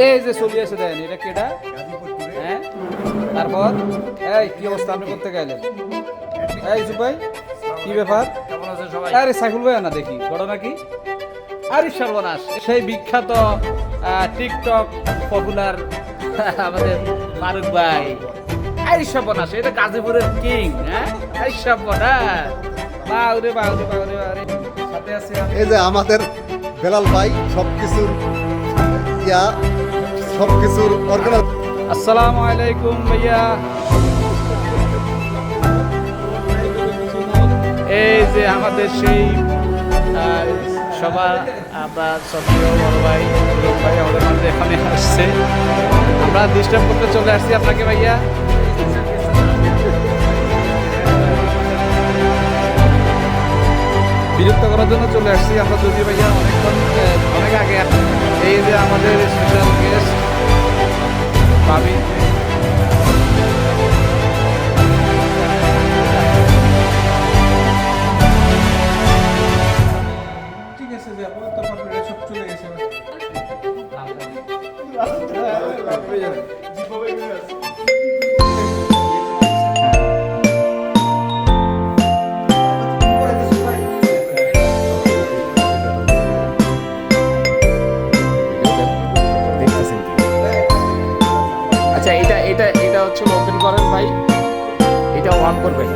এই যে চলে আসে দেন, এটা কেটা? হ্যাঁ, তারপর এই কি অবস্থা, আপনি করতে গেলেন? এই ইউসুফ ভাই, কি ব্যাপার? কেমন আছেন সবাই? আরে সাইফুল ভাই না দেখি, ঘটনা কি? আরে সর্বনাশ, সেই বিখ্যাত টিকটক পপুলার আমাদের ফারুক ভাই। আরে সর্বনাশ, এটা গাজীপুরের কিং। হ্যাঁ, আরে সর্বনাশ, বাউরে বাউরে বাউরে বাউরে। সাথে আছে এই যে আমাদের বেলাল ভাই সবকিছুর সবকিছুর অর্গানাইজ। আসসালামু আলাইকুম ভাইয়া। এই যে আমাদের সেই সবার আমরা সক্রিয় বড় ভাই ভাই আমাদের মাঝে এখানে আসছে, আমরা ডিস্টার্ব করতে চলে আসছি আপনাকে ভাইয়া। বিরক্ত করার জন্য চলে আসছি আমরা, যদি ভাইয়া অনেক আগে। এই যে আমাদের স্পেশাল গেস্ট ভাবি। ঠিক আছে, যাবো তখন সব চলে গেছে। আচ্ছা, এটা হচ্ছে ওপেন করেন ভাই, এটা অন করবেন।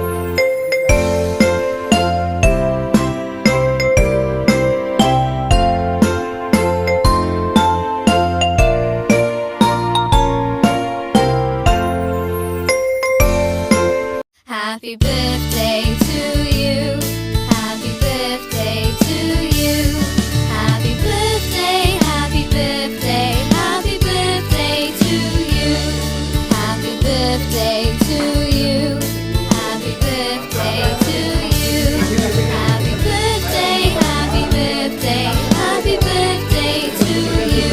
Happy birthday to you. Happy birthday to you. Happy birthday, happy birthday, happy birthday to you. Happy birthday to you. Happy birthday to you. Happy birthday, happy birthday, happy birthday to you.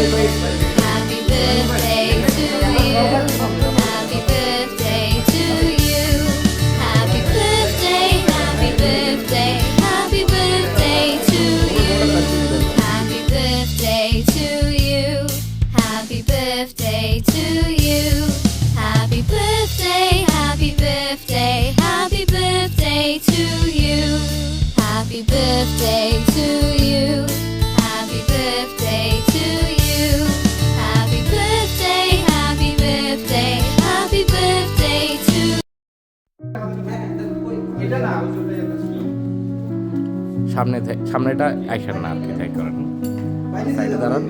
Happy birthday to you. Happy birthday to you. Happy birthday, happy birthday, happy birthday to you. Happy birthday to you. Happy birthday to you. Happy birthday, happy birthday, happy birthday to you. Happy birthday to you. Happy birthday to you. Happy birthday, happy birthday, happy birthday to you. সামনেটা action না আর কি, তাই করেন। সাইডে দাঁড়ান।